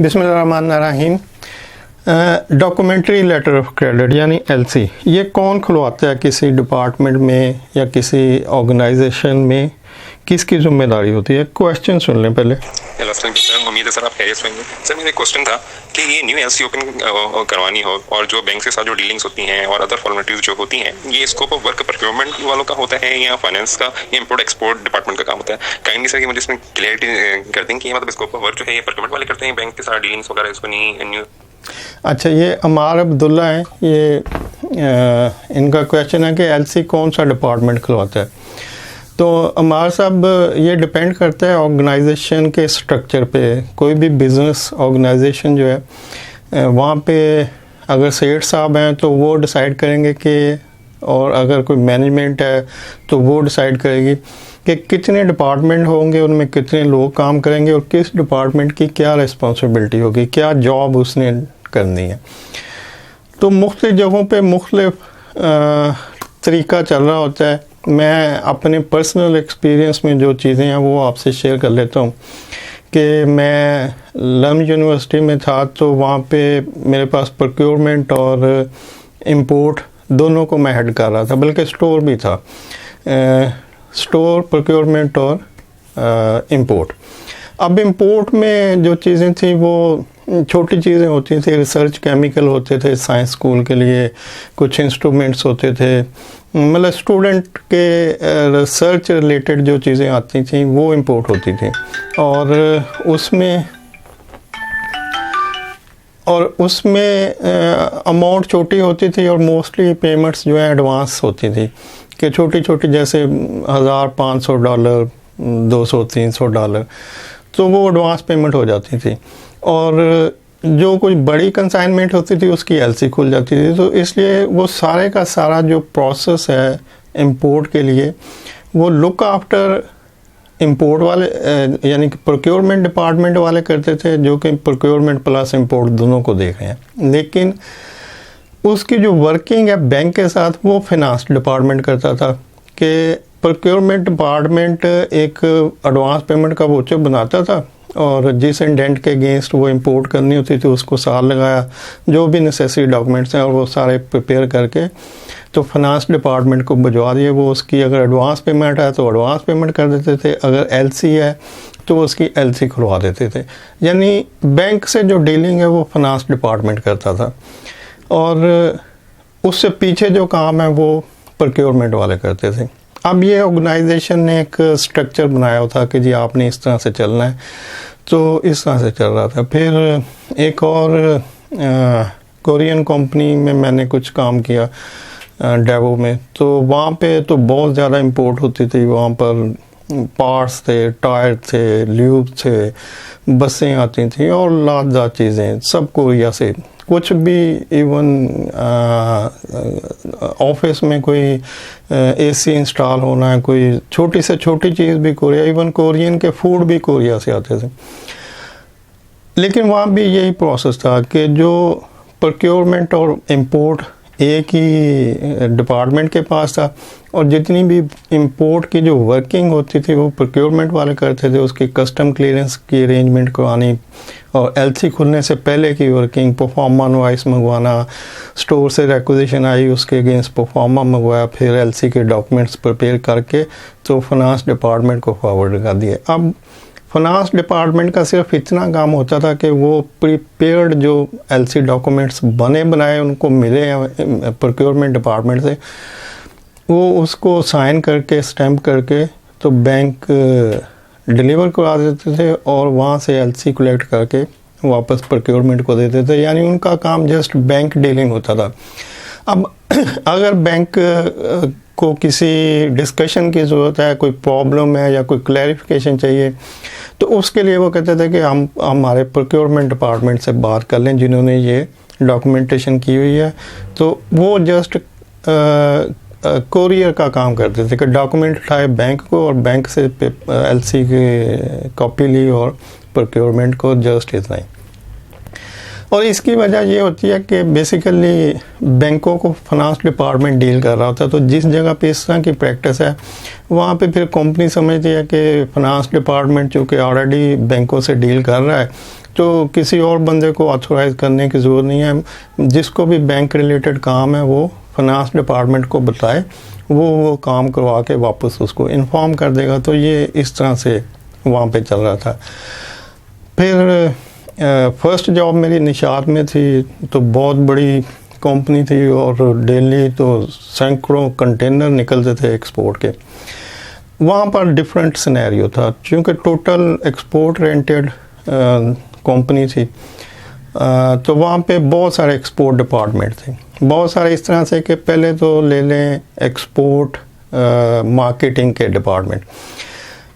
बिस्मिल्लाहिर्रहमानिर्रहीम। Documentary letter of credit यानी LC, ये कौन खुलवाता है किसी डिपार्टमेंट में या किसी ऑर्गेनाइजेशन में, किसकी जिम्मेदारी होती है? क्वेश्चन सुन लें पहले। हेलो सर, उम्मीद है सर आप खैरियत होंगे। सर मेरा क्वेश्चन था कि ये न्यू एलसी ओपन करवानी हो और जो बैंक के साथ जो डीलिंग्स होती हैं और अदर फॉर्मेलिटीज जो होती हैं, ये स्कोप ऑफ वर्क प्रोक्योरमेंट वालों का होता है या फाइनेंस का या इंपोर्ट एक्सपोर्ट डिपार्टमेंट का काम होता है? काइंडली सर ये मुझे इसमें क्लियरिटी कर दें कि ये मतलब स्कोप ऑफ वर्क जो है ये प्रोक्योरमेंट वाले करते हैं, बैंक के साथ डीलिंग्स वगैरह इसको नहीं न्यू। अच्छा, ये अमार अब्दुल्ला हैं, ये इनका क्वेश्चन है कि एलसी कौन सा डिपार्टमेंट खुलवाता है। तो अमार साहब, ये डिपेंड करता है ऑर्गेनाइजेशन के स्ट्रक्चर पे। कोई भी बिज़नेस ऑर्गेनाइजेशन जो है वहाँ पे अगर सेठ साहब हैं तो वो डिसाइड करेंगे कि, और अगर कोई मैनेजमेंट है तो वो डिसाइड करेगी कि कितने डिपार्टमेंट होंगे, उनमें कितने लोग काम करेंगे और किस डिपार्टमेंट की क्या रिस्पॉन्सिबिलिटी होगी, क्या जॉब उसने करनी है। तो मुख्तलिफ जगहों पे मुख्तलिफ तरीका चल रहा होता है। मैं अपने पर्सनल एक्सपीरियंस में जो चीज़ें हैं वो आपसे शेयर कर लेता हूँ कि मैं लम यूनिवर्सिटी में था तो वहाँ पे मेरे पास प्रोक्योरमेंट और इंपोर्ट दोनों को मैं हेड कर रहा था, बल्कि स्टोर भी था। स्टोर, प्रोक्योरमेंट और इंपोर्ट। अब इंपोर्ट में जो चीज़ें थी वो छोटी चीज़ें होती थी। रिसर्च केमिकल होते थे साइंस स्कूल के लिए, कुछ इंस्ट्रूमेंट्स होते थे, मतलब स्टूडेंट के रिसर्च रिलेटेड जो चीज़ें आती थी वो इंपोर्ट होती थी। और उसमें अमाउंट छोटी होती थी और मोस्टली पेमेंट्स जो है एडवांस होती थी कि छोटी छोटी, जैसे $1500, $200-300, तो वो एडवांस पेमेंट हो जाती थी। और जो कुछ बड़ी कंसाइनमेंट होती थी उसकी एलसी खुल जाती थी। तो इसलिए वो सारे का सारा जो प्रोसेस है इंपोर्ट के लिए वो लुक आफ्टर इंपोर्ट वाले यानी कि प्रोक्योरमेंट डिपार्टमेंट वाले करते थे, जो कि प्रोक्योरमेंट प्लस इंपोर्ट दोनों को देख रहे हैं। लेकिन उसकी जो वर्किंग है बैंक के साथ वो फिनांस डिपार्टमेंट करता था कि प्रोक्योरमेंट डिपार्टमेंट एक एडवांस पेमेंट का वोचर बनाता था और जिस इंडेंट के अगेंस्ट वो इंपोर्ट करनी होती थी उसको साल लगाया, जो भी नेसेसरी डॉक्यूमेंट्स हैं और वो सारे प्रिपेयर करके तो फाइनेंस डिपार्टमेंट को भिजवा दिए। वो उसकी अगर एडवांस पेमेंट है तो एडवांस पेमेंट कर देते थे, अगर एलसी है तो उसकी एलसी खुलवा देते थे। यानी बैंक से जो डीलिंग है वो फाइनेंस डिपार्टमेंट करता था और उससे पीछे जो काम है वो प्रोक्योरमेंट वाले करते थे। अब ये ऑर्गेनाइजेशन ने एक स्ट्रक्चर बनाया था कि जी आपने इस तरह से चलना है, तो इस तरह से चल रहा था। फिर एक और कोरियन कंपनी में मैंने कुछ काम किया डेवो में, तो वहाँ पे तो बहुत ज़्यादा इंपोर्ट होती थी। वहाँ पर पार्ट्स थे, टायर थे, ल्यूब थे, बसें आती थी और लात चीज़ें सब कोरिया से। कुछ भी इवन ऑफिस में कोई एसी इंस्टॉल होना है, कोई छोटी से छोटी चीज़ भी कोरिया, इवन कोरियन के फूड भी कोरिया से आते थे। लेकिन वहाँ भी यही प्रोसेस था कि जो प्रोक्योरमेंट और इंपोर्ट एक ही डिपार्टमेंट के पास था और जितनी भी इंपोर्ट की जो वर्किंग होती थी वो प्रोक्योरमेंट वाले करते थे। उसकी कस्टम क्लियरेंस की अरेंजमेंट करवानी और एलसी खुलने से पहले की वर्किंग, परफॉर्मा इनवॉइस मंगवाना, स्टोर से रिक्विजिशन आई उसके अगेंस्ट परफॉर्मा मंगवाया, फिर एलसी के डॉक्यूमेंट्स प्रिपेयर करके तो फाइनेंस डिपार्टमेंट को फॉरवर्ड कर दिए। अब फाइनेंस डिपार्टमेंट का सिर्फ इतना काम होता था कि वो प्रिपेयर्ड जो एलसी डॉक्यूमेंट्स बने बनाए उनको मिले प्रोक्योरमेंट डिपार्टमेंट से, वो उसको साइन करके स्टैम्प करके तो बैंक डिलीवर करा देते थे और वहाँ से एलसी कलेक्ट करके वापस प्रोक्योरमेंट को देते थे। यानी उनका काम जस्ट बैंक डीलिंग होता था। अब अगर बैंक को किसी डिस्कशन की ज़रूरत है, कोई प्रॉब्लम है या कोई क्लैरिफिकेशन चाहिए, तो उसके लिए वो कहते थे कि हम हमारे प्रोक्योरमेंट डिपार्टमेंट से बात कर लें जिन्होंने ये डॉक्यूमेंटेशन की हुई है। तो वो जस्ट कोरियर का काम करते थे कि डॉक्यूमेंट उठाए बैंक को और बैंक से एलसी की कॉपी ली और प्रोक्योरमेंट को जस्ट इतना ही। और इसकी वजह ये होती है कि बेसिकली बैंकों को फाइनेंस डिपार्टमेंट डील कर रहा होता है। तो जिस जगह पे इस तरह की प्रैक्टिस है वहाँ पे फिर कंपनी समझती है कि फाइनेंस डिपार्टमेंट चूँकि ऑलरेडी बैंकों से डील कर रहा है تو کسی اور بندے کو آتھورائز کرنے کی ضرورت نہیں ہے. جس کو بھی بینک ریلیٹڈ کام ہے وہ فنانس ڈپارٹمنٹ کو بتائے, وہ کام کروا کے واپس اس کو انفارم کر دے گا. تو یہ اس طرح سے وہاں پہ چل رہا تھا. پھر فرسٹ جاب میری نشاط میں تھی, تو بہت بڑی کمپنی تھی اور ڈیلی تو سینکڑوں کنٹینر نکلتے تھے ایکسپورٹ کے. وہاں پر ڈفرینٹ سینیریو تھا, چونکہ ٹوٹل ایکسپورٹ رینٹڈ کمپنی تھی, تو وہاں پہ بہت سارے ایکسپورٹ ڈپارٹمنٹ تھے. بہت سارے اس طرح سے کہ پہلے تو لے لیں ایکسپورٹ مارکیٹنگ کے ڈپارٹمنٹ.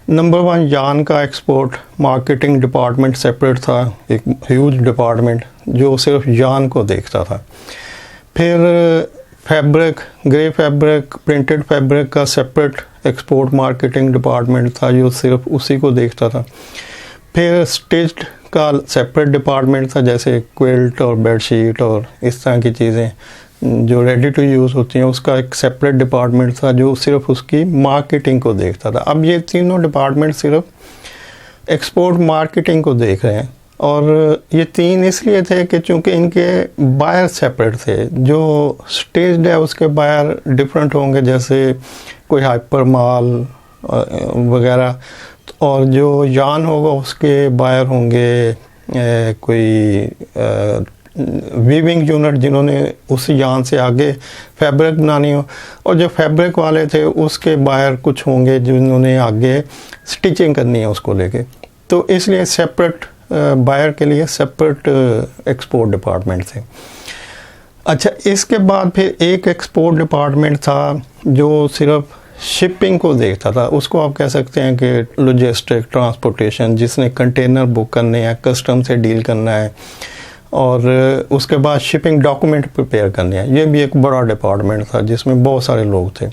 نمبر 1 جان کا ایکسپورٹ مارکیٹنگ ڈپارٹمنٹ سپریٹ تھا, ایک ہیوج ڈپارٹمنٹ جو صرف جان کو دیکھتا تھا. پھر فیبرک, گرے فیبرک, پرنٹڈ فیبرک کا سپریٹ ایکسپورٹ مارکیٹنگ ڈپارٹمنٹ تھا جو صرف اسی کو دیکھتا تھا. پھر اسٹیچڈ کا سپریٹ ڈپارٹمنٹ تھا, جیسے کوئلٹ اور بیڈ شیٹ اور اس طرح کی چیزیں جو ریڈی ٹو یوز ہوتی ہیں, اس کا ایک سپریٹ ڈپارٹمنٹ تھا جو صرف اس کی مارکیٹنگ کو دیکھتا تھا. اب یہ تینوں ڈپارٹمنٹ صرف ایکسپورٹ مارکیٹنگ کو دیکھ رہے ہیں, اور یہ تین اس لیے تھے کہ چونکہ ان کے بائر سپریٹ تھے. جو اسٹیجڈ ہے اس کے بائر ڈفرینٹ ہوں گے, جیسے کوئی ہائپر مال وغیرہ, اور جو یان ہوگا اس کے بائر ہوں گے کوئی ویونگ یونٹ جنہوں نے اس یان سے آگے فیبرک بنانی ہو, اور جو فیبرک والے تھے اس کے بائر کچھ ہوں گے جنہوں نے آگے سٹیچنگ کرنی ہے اس کو لے کے. تو اس لیے سپریٹ بائر کے لیے سپریٹ ایکسپورٹ ڈپارٹمنٹ تھے. اچھا, اس کے بعد پھر ایک ایکسپورٹ ڈپارٹمنٹ تھا جو صرف شپنگ کو دیکھتا تھا. اس کو آپ کہہ سکتے ہیں کہ لوجسٹک ٹرانسپورٹیشن, جس نے کنٹینر بک کرنے ہیں, کسٹم سے ڈیل کرنا ہے, اور اس کے بعد شپنگ ڈاکومنٹ پریپیئر کرنے ہیں. یہ بھی ایک بڑا ڈپارٹمنٹ تھا جس میں بہت سارے لوگ تھے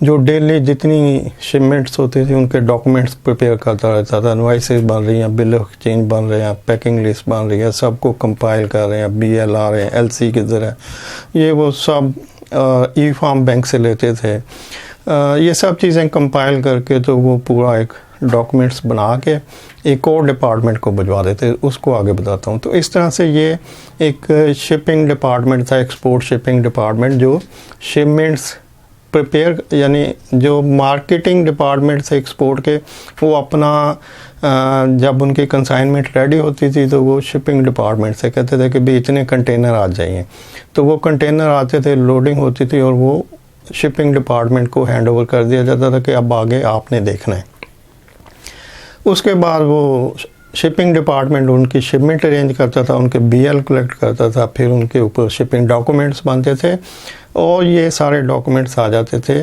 جو ڈیلی جتنی شپمنٹس ہوتی تھی ان کے ڈاکومنٹس پریپیئر کرتا رہتا تھا. انوائسز بن رہی ہیں, بل آف ایکسچینج بن رہے ہیں, پیکنگ لسٹ بن رہی ہے, سب کو کمپائل کر رہے ہیں, BL آ رہے ہیں, LC کدھر ہے, یہ وہ سب ای فارم بینک سے لیتے تھے. یہ سب چیزیں کمپائل کر کے تو وہ پورا ایک ڈاکومنٹس بنا کے ایک اور ڈپارٹمنٹ کو بھجوا دیتے. اس کو آگے بتاتا ہوں. تو اس طرح سے یہ ایک شپنگ ڈپارٹمنٹ تھا, ایکسپورٹ شپنگ ڈپارٹمنٹ, جو شپمنٹس پریپیئر, یعنی جو مارکیٹنگ ڈپارٹمنٹ تھے ایکسپورٹ کے, وہ اپنا جب ان کی کنسائنمنٹ ریڈی ہوتی تھی تو وہ شپنگ ڈپارٹمنٹ سے کہتے تھے کہ بھی اتنے کنٹینر آ جائیں. تو وہ کنٹینر آتے تھے, لوڈنگ ہوتی تھی, اور وہ شپنگ ڈپارٹمنٹ کو ہینڈ اوور کر دیا جاتا تھا کہ اب آگے آپ نے دیکھنا ہے. اس کے بعد وہ شپنگ ڈپارٹمنٹ ان کی شپمنٹ ارینج کرتا تھا, ان کے BL کلیکٹ کرتا تھا, پھر ان کے اوپر شپنگ ڈاکومنٹس بنتے تھے, اور یہ سارے ڈاکومنٹس آ جاتے تھے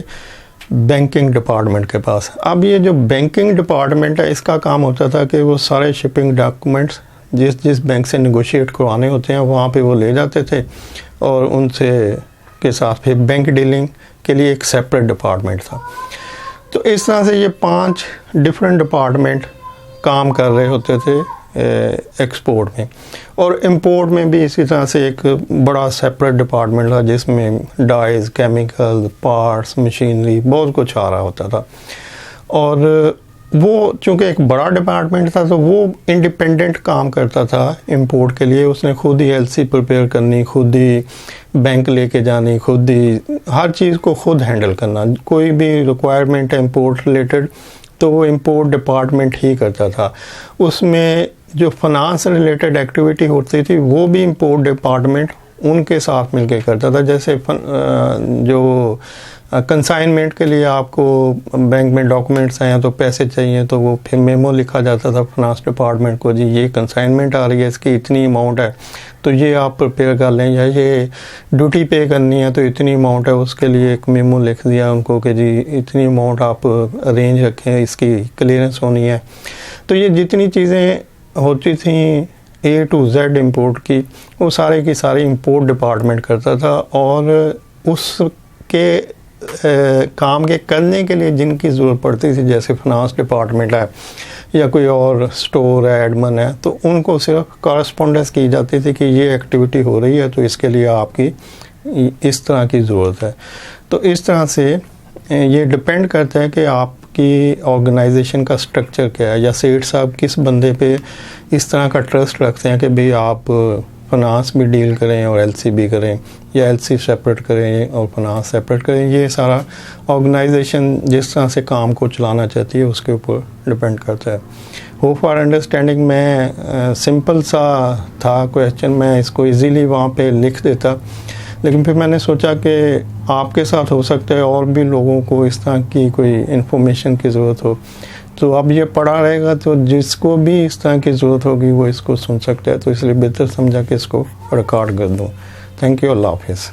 بینکنگ ڈپارٹمنٹ کے پاس. اب یہ جو بینکنگ ڈپارٹمنٹ ہے, اس کا کام ہوتا تھا کہ وہ سارے شپنگ ڈاکومنٹس جس بینک سے نیگوشیٹ کروانے ہوتے ہیں وہاں پہ وہ لے جاتے تھے, اور ان سے کے ساتھ پھر بینک ڈیلنگ کے لیے ایک سیپریٹ ڈپارٹمنٹ تھا. تو اس طرح سے یہ 5 ڈفرینٹ ڈپارٹمنٹ کام کر رہے ہوتے تھے ایکسپورٹ میں. اور امپورٹ میں بھی اسی طرح سے ایک بڑا سیپریٹ ڈپارٹمنٹ تھا جس میں ڈائز, کیمیکل, پارٹس, مشینری, بہت کچھ آ رہا ہوتا تھا. اور وہ چونکہ ایک بڑا ڈپارٹمنٹ تھا تو وہ انڈیپینڈنٹ کام کرتا تھا امپورٹ کے لیے. اس نے خود ہی LC پریپیئر کرنی, خود ہی بینک لے کے جانی, خود ہی ہر چیز کو خود ہینڈل کرنا. کوئی بھی ریکوائرمنٹ ہے امپورٹ ریلیٹڈ تو وہ امپورٹ ڈپارٹمنٹ ہی کرتا تھا. اس میں جو فنانس ریلیٹڈ ایکٹیویٹی ہوتی تھی وہ بھی امپورٹ ڈپارٹمنٹ ان کے ساتھ مل کے کرتا تھا. جیسے جو کنسائنمنٹ کے لیے آپ کو بینک میں ڈاکومنٹس آئے ہیں تو پیسے چاہیے, تو وہ پھر میمو لکھا جاتا تھا فنانس ڈپارٹمنٹ کو, جی یہ کنسائنمنٹ آ رہی ہے, اس کی اتنی اماؤنٹ ہے تو یہ آپ پریپیئر کر لیں, یا یہ ڈیوٹی پے کرنی ہے تو اتنی اماؤنٹ ہے, اس کے لیے ایک میمو لکھ دیا ان کو کہ جی اتنی اماؤنٹ آپ ارینج رکھیں, اس کی کلیئرنس ہونی ہے. تو یہ جتنی چیزیں ہوتی تھیں A to Z امپورٹ کی, وہ سارے کی ساری امپورٹ ڈپارٹمنٹ کرتا تھا. اور اس کے کام کے کرنے کے لیے جن کی ضرورت پڑتی تھی, جیسے فنانس ڈپارٹمنٹ ہے یا کوئی اور اسٹور ہے, ایڈمن ہے, تو ان کو صرف کارسپونڈنس کی جاتی تھی کہ یہ ایکٹیویٹی ہو رہی ہے تو اس کے لیے آپ کی اس طرح کی ضرورت ہے. تو اس طرح سے یہ ڈپینڈ کرتا ہے کہ آپ की ऑर्गेनाइजेशन का स्ट्रक्चर क्या है, या सेठ साहब किस बंदे पे इस तरह का ट्रस्ट रखते हैं कि भाई आप फाइनेंस भी डील करें और एलसी भी करें, या एलसी सेपरेट करें और फाइनेंस सेपरेट करें। ये सारा ऑर्गेनाइजेशन जिस तरह से काम को चलाना चाहती है उसके ऊपर डिपेंड करता है। होप फॉर अंडरस्टैंडिंग में सिंपल सा था क्वेश्चन, मैं इसको इजीली वहाँ पे लिख देता, लेकिन फिर मैंने सोचा कि आपके साथ हो सकता है और भी लोगों को इस तरह की कोई इन्फॉर्मेशन की ज़रूरत हो, तो अब ये पड़ा रहेगा तो जिसको भी इस तरह की ज़रूरत होगी वो इसको सुन सकता है, तो इसलिए बेहतर समझा कि इसको रिकॉर्ड कर दूँ। थैंक यू, अल्लाह हाफिज़।